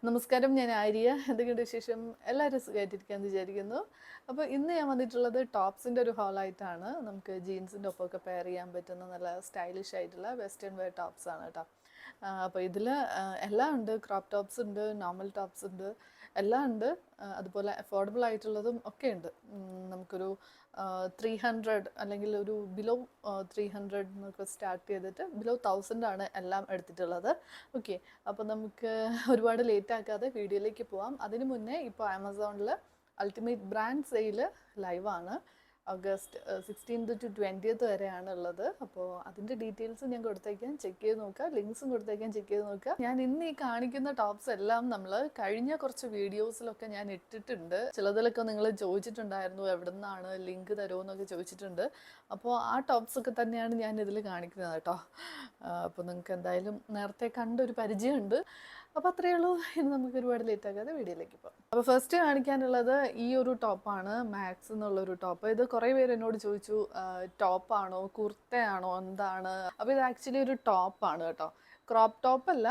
നമസ്കാരം, ഞാൻ ആര്യ. എന്തൊക്കെയുണ്ട് വിശേഷം? എല്ലാവരും സുഖമായിട്ടിരിക്കാമെന്ന് വിചാരിക്കുന്നു. അപ്പോൾ ഇന്ന് ഞാൻ വന്നിട്ടുള്ളത് ടോപ്സിൻ്റെ ഒരു ഹോളായിട്ടാണ്. നമുക്ക് ജീൻസിൻ്റെ ഒപ്പമൊക്കെ പെയർ ചെയ്യാൻ പറ്റുന്ന നല്ല സ്റ്റൈലിഷ് ആയിട്ടുള്ള വെസ്റ്റേൺ വെയർ ടോപ്സ് ആണ് കേട്ടോ. അപ്പോൾ ഇതിൽ എല്ലാം ഉണ്ട്. ക്രോപ്പ് ടോപ്സ് ഉണ്ട്, നോർമൽ ടോപ്സ് ഉണ്ട്, എല്ലാം ഉണ്ട്. അതുപോലെ അഫോർഡബിൾ ആയിട്ടുള്ളതും ഒക്കെ ഉണ്ട്. നമുക്കൊരു 300 അല്ലെങ്കിൽ ഒരു ബിലോ 300 എന്നൊക്കെ സ്റ്റാർട്ട് ചെയ്തിട്ട് ബിലോ 1000 ആണ് എല്ലാം എടുത്തിട്ടുള്ളത്. ഓക്കെ, അപ്പോൾ നമുക്ക് ഒരുപാട് ലേറ്റ് ആക്കാതെ വീഡിയോയിലേക്ക് പോവാം. അതിന് മുന്നേ ഇപ്പോൾ ആമസോണിൽ അൾട്ടിമേറ്റ് ബ്രാൻഡ് സെയിൽ ലൈവാണ്. ഓഗസ്റ്റ് 16th to 20th വരെയാണ് ഉള്ളത്. അപ്പോൾ അതിൻ്റെ ഡീറ്റെയിൽസ് ഞാൻ കൊടുത്തേക്കാൻ, ചെക്ക് ചെയ്ത് നോക്കുക. ലിങ്ക്സും കൊടുത്തേക്കാൻ, ചെക്ക് ചെയ്ത് നോക്കുക. ഞാൻ ഇന്ന് ഈ കാണിക്കുന്ന ടോപ്സ് എല്ലാം നമ്മൾ കഴിഞ്ഞ കുറച്ച് വീഡിയോസിലൊക്കെ ഞാൻ ഇട്ടിട്ടുണ്ട്. ചിലതിലൊക്കെ നിങ്ങൾ ചോദിച്ചിട്ടുണ്ടായിരുന്നു എവിടെ നിന്നാണ് ലിങ്ക് തരുമോ എന്നൊക്കെ ചോദിച്ചിട്ടുണ്ട്. അപ്പോൾ ആ ടോപ്സ് ഒക്കെ തന്നെയാണ് ഞാൻ ഇതിൽ കാണിക്കുന്നത് കേട്ടോ. അപ്പോൾ നിങ്ങൾക്ക് എന്തായാലും നേരത്തെ കണ്ടൊരു പരിചയമുണ്ട്. അപ്പോൾ അത്രയേ ഉള്ളൂ. ഇനി നമുക്ക് ഒരുപാട് ലേറ്റ് ആക്കാതെ വീഡിയോയിലേക്ക് പോകാം. അപ്പോൾ ഫസ്റ്റ് കാണിക്കാനുള്ളത് ഈ ഒരു ടോപ്പാണ്, മാക്സ് എന്നുള്ളൊരു ടോപ്പ്. ഇത് കുറേ പേര് എന്നോട് ചോദിച്ചു ടോപ്പാണോ കുർത്തയാണോ എന്താണ്. അപ്പോൾ ഇത് ആക്ച്വലി ഒരു ടോപ്പാണ് കേട്ടോ. ക്രോപ്പ് ടോപ്പല്ല,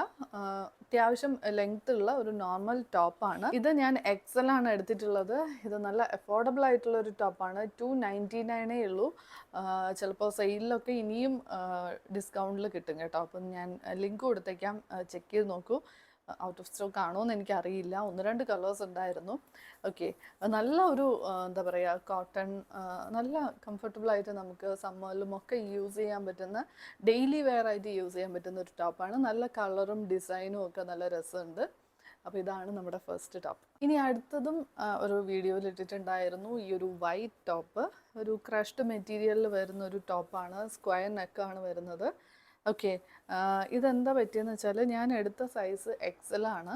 അത്യാവശ്യം ലെങ്ത് ഉള്ള ഒരു നോർമൽ ടോപ്പാണ്. ഇത് ഞാൻ എക്സൽ ആണ് എടുത്തിട്ടുള്ളത്. ഇത് നല്ല അഫോർഡബിൾ ആയിട്ടുള്ള ഒരു ടോപ്പാണ്. 299 ഉള്ളൂ. ചിലപ്പോൾ സെയിലിലൊക്കെ ഇനിയും ഡിസ്കൗണ്ടിൽ കിട്ടും കേട്ടോ. അപ്പം ഞാൻ ലിങ്ക് കൊടുത്തേക്കാം, ചെക്ക് ചെയ്ത് നോക്കൂ. ഔട്ട് ഓഫ് സ്റ്റോക്ക് ആണോ എന്ന് എനിക്കറിയില്ല. 1-2 കളേഴ്സ് ഉണ്ടായിരുന്നു. ഓക്കെ, നല്ല ഒരു എന്താ പറയുക, കോട്ടൺ, നല്ല കംഫർട്ടബിളായിട്ട് നമുക്ക് സമ്മറിലും ഒക്കെ യൂസ് ചെയ്യാൻ പറ്റുന്ന, ഡെയിലി വെയർ ആയിട്ട് യൂസ് ചെയ്യാൻ പറ്റുന്ന ഒരു ടോപ്പാണ്. നല്ല കളറും ഡിസൈനും ഒക്കെ നല്ല രസമുണ്ട്. അപ്പോൾ ഇതാണ് നമ്മുടെ ഫസ്റ്റ് ടോപ്പ്. ഇനി അടുത്തതും ഒരു വീഡിയോയിൽ ഇട്ടിട്ടുണ്ടായിരുന്നു. ഈ ഒരു വൈറ്റ് ടോപ്പ് ഒരു ക്രഷ്ഡ് മെറ്റീരിയലിൽ വരുന്ന ഒരു ടോപ്പാണ്. സ്ക്വയർ നെക്കാണ് വരുന്നത്. ഓക്കെ, ഇതെന്താ പറ്റിയെന്ന് വെച്ചാൽ ഞാൻ എടുത്ത സൈസ് എക്സലാണ്.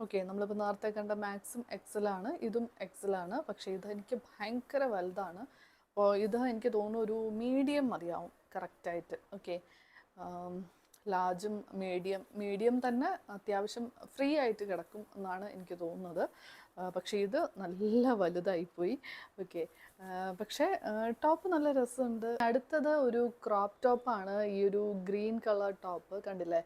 ഓക്കെ, നമ്മളിപ്പോൾ നേരത്തെ കണ്ട മാക്സും എക്സലാണ്, ഇതും എക്സലാണ്. പക്ഷേ ഇതെനിക്ക് ഭയങ്കര വലുതാണ്. അപ്പോൾ ഇത് എനിക്ക് തോന്നുന്നു ഒരു മീഡിയം മതിയാവും കറക്റ്റായിട്ട്. ഓക്കെ, ലാർജും മീഡിയം തന്നെ അത്യാവശ്യം ഫ്രീ ആയിട്ട് കിടക്കും എന്നാണ് എനിക്ക് തോന്നുന്നത്. പക്ഷേ ഇത് നല്ല വലുതായിപ്പോയി. ഓക്കെ, പക്ഷേ ടോപ്പ് നല്ല രസമുണ്ട്. അടുത്തത് ഒരു ക്രോപ്പ് ടോപ്പാണ്. ഈ ഒരു ഗ്രീൻ കളർ ടോപ്പ് കണ്ടില്ലേ,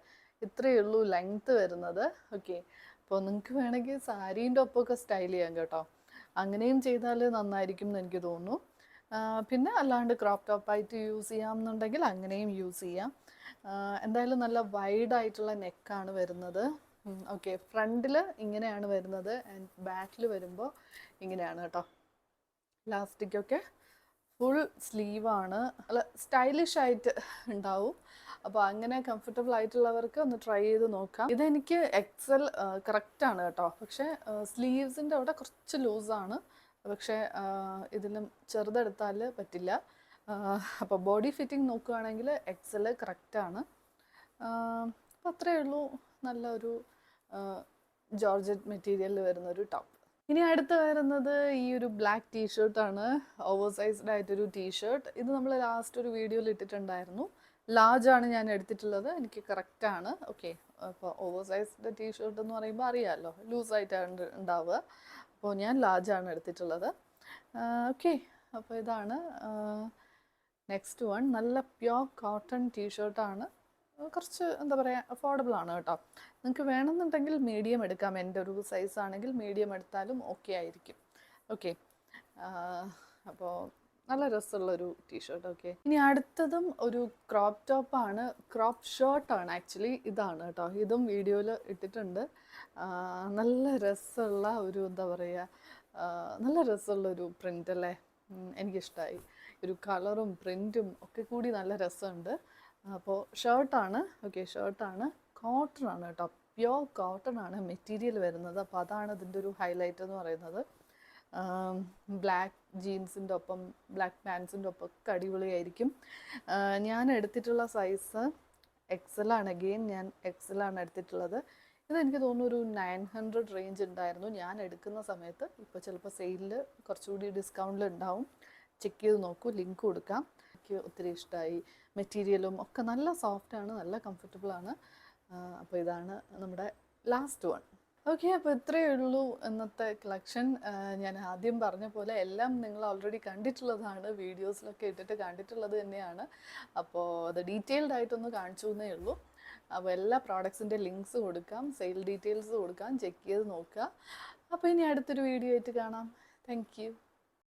ഇത്രയേ ഉള്ളൂ ലെങ്ത്ത് വരുന്നത്. ഓക്കെ, അപ്പോൾ നിങ്ങൾക്ക് വേണമെങ്കിൽ സാരീൻ്റെ ഒപ്പമൊക്കെ സ്റ്റൈൽ ചെയ്യാം കേട്ടോ. അങ്ങനെയും ചെയ്താൽ നന്നായിരിക്കും എന്ന് എനിക്ക് തോന്നുന്നു. പിന്നെ അല്ലാണ്ട് ക്രോപ്പ് ടോപ്പായിട്ട് യൂസ് ചെയ്യാം എന്നുണ്ടെങ്കിൽ അങ്ങനെയും യൂസ് ചെയ്യാം. എന്തായാലും നല്ല വൈഡായിട്ടുള്ള നെക്കാണ് വരുന്നത്. ഓക്കെ, ഫ്രണ്ടിൽ ഇങ്ങനെയാണ് വരുന്നത്, ആൻഡ് ബാക്കിൽ വരുമ്പോൾ ഇങ്ങനെയാണ് കേട്ടോ. ലാസ്റ്റിക്കൊക്കെ ഫുൾ സ്ലീവാണ്. അല്ല, സ്റ്റൈലിഷ് ആയിട്ട് ഉണ്ടാവും. അപ്പോൾ അങ്ങനെ കംഫർട്ടബിൾ ആയിട്ടുള്ളവർക്ക് ഒന്ന് ട്രൈ ചെയ്ത് നോക്കാം. ഇതെനിക്ക് എക്സൽ കറക്റ്റാണ് കേട്ടോ. പക്ഷേ സ്ലീവ്സിൻ്റെ അവിടെ കുറച്ച് ലൂസാണ്. പക്ഷേ ഇതിലും ചെറുതെടുത്താൽ പറ്റില്ല. അപ്പോൾ ബോഡി ഫിറ്റിംഗ് നോക്കുകയാണെങ്കിൽ എക്സൽ കറക്റ്റാണ്. അപ്പോൾ അത്രയേ ഉള്ളൂ. നല്ലൊരു ജോർജറ്റ് മെറ്റീരിയലിൽ വരുന്നൊരു ടോപ്പ്. ഇനി അടുത്ത് വരുന്നത് ഈ ഒരു ബ്ലാക്ക് ടീഷർട്ടാണ്. ഓവർ സൈസ്ഡ് ആയിട്ടൊരു ടീഷർട്ട്. ഇത് നമ്മൾ ലാസ്റ്റ് ഒരു വീഡിയോയിൽ ഇട്ടിട്ടുണ്ടായിരുന്നു. ലാർജാണ് ഞാൻ എടുത്തിട്ടുള്ളത്. എനിക്ക് കറക്റ്റാണ്. ഓക്കെ, അപ്പോൾ ഓവർ സൈസ്ഡ് ടീഷർട്ട് എന്ന് പറയുമ്പോൾ അറിയാമല്ലോ, ലൂസായിട്ടാണ് ഉണ്ടാവുക. അപ്പോൾ ഞാൻ ലാർജാണ് എടുത്തിട്ടുള്ളത്. ഓക്കെ, അപ്പോൾ ഇതാണ് നെക്സ്റ്റ് വൺ. നല്ല പ്യോർ കോട്ടൺ ടീഷർട്ടാണ്. കുറച്ച് എന്താ പറയുക, അഫോർഡബിൾ ആണ് കേട്ടോ. നിങ്ങൾക്ക് വേണമെന്നുണ്ടെങ്കിൽ മീഡിയം എടുക്കാം. എൻ്റെ ഒരു സൈസ് ആണെങ്കിൽ മീഡിയം എടുത്താലും ഓക്കെ ആയിരിക്കും. ഓക്കെ, അപ്പോൾ നല്ല രസമുള്ളൊരു ടീഷർട്ട്. ഓക്കെ, ഇനി അടുത്തതും ഒരു ക്രോപ്പ് ടോപ്പാണ്. ക്രോപ്പ് ഷർട്ടാണ് ആക്ച്വലി. ഇതാണ് കേട്ടോ. ഇതും വീഡിയോയിൽ ഇട്ടിട്ടുണ്ട്. നല്ല രസമുള്ള ഒരു എന്താ പറയുക, നല്ല രസമുള്ളൊരു പ്രിൻ്റ് അല്ലേ. എനിക്കിഷ്ടമായി. ഒരു കളറും പ്രിൻറ്റും ഒക്കെ കൂടി നല്ല രസമുണ്ട്. അപ്പോൾ ഷർട്ടാണ്. ഓക്കെ, ഷർട്ടാണ്. കോട്ടൺ ആണ് കേട്ടോ. പ്യോർ കോട്ടൺ ആണ് മെറ്റീരിയൽ വരുന്നത്. അപ്പോൾ അതാണ് ഇതിൻ്റെ ഒരു ഹൈലൈറ്റ് എന്ന് പറയുന്നത്. ബ്ലാക്ക് ജീൻസിൻ്റെ ഒപ്പം ബ്ലാക്ക് പാൻസിൻ്റെ ഒപ്പം ഒക്കെ അടിപൊളിയായിരിക്കും. ഞാൻ എടുത്തിട്ടുള്ള സൈസ് എക്സലാണ്. അഗെയിൻ ഞാൻ എക്സലാണ് എടുത്തിട്ടുള്ളത്. ഇതെനിക്ക് തോന്നുന്നു ഒരു 900 റേഞ്ച് ഉണ്ടായിരുന്നു ഞാൻ എടുക്കുന്ന സമയത്ത്. ഇപ്പോൾ ചിലപ്പോൾ സെയിലിൽ കുറച്ചുകൂടി ഡിസ്കൗണ്ടിൽ ഉണ്ടാവും. ചെക്ക് ചെയ്ത് നോക്കൂ, ലിങ്ക് കൊടുക്കാം. എനിക്ക് ഒത്തിരി ഇഷ്ടമായി. മെറ്റീരിയലും ഒക്കെ നല്ല സോഫ്റ്റാണ്, നല്ല കംഫർട്ടബിളാണ്. അപ്പോൾ ഇതാണ് നമ്മുടെ ലാസ്റ്റ് വൺ. ഓക്കെ, അപ്പോൾ ഇത്രയേ ഉള്ളൂ ഇന്നത്തെ കളക്ഷൻ. ഞാൻ ആദ്യം പറഞ്ഞ പോലെ എല്ലാം നിങ്ങൾ ഓൾറെഡി കണ്ടിട്ടുള്ളതാണ്, വീഡിയോസിലൊക്കെ ഇട്ടിട്ട് കണ്ടിട്ടുള്ളത് തന്നെയാണ്. അപ്പോൾ അത് ഡീറ്റെയിൽഡ് ആയിട്ടൊന്ന് കാണിച്ചു എന്നേ ഉള്ളൂ. അപ്പോൾ എല്ലാ പ്രോഡക്ട്സിൻ്റെ ലിങ്ക്സ് കൊടുക്കാം, സെയിൽ ഡീറ്റെയിൽസ് കൊടുക്കാം, ചെക്ക് ചെയ്ത് നോക്കുക. അപ്പോൾ ഇനി അടുത്തൊരു വീഡിയോ ആയിട്ട് കാണാം. Thank you.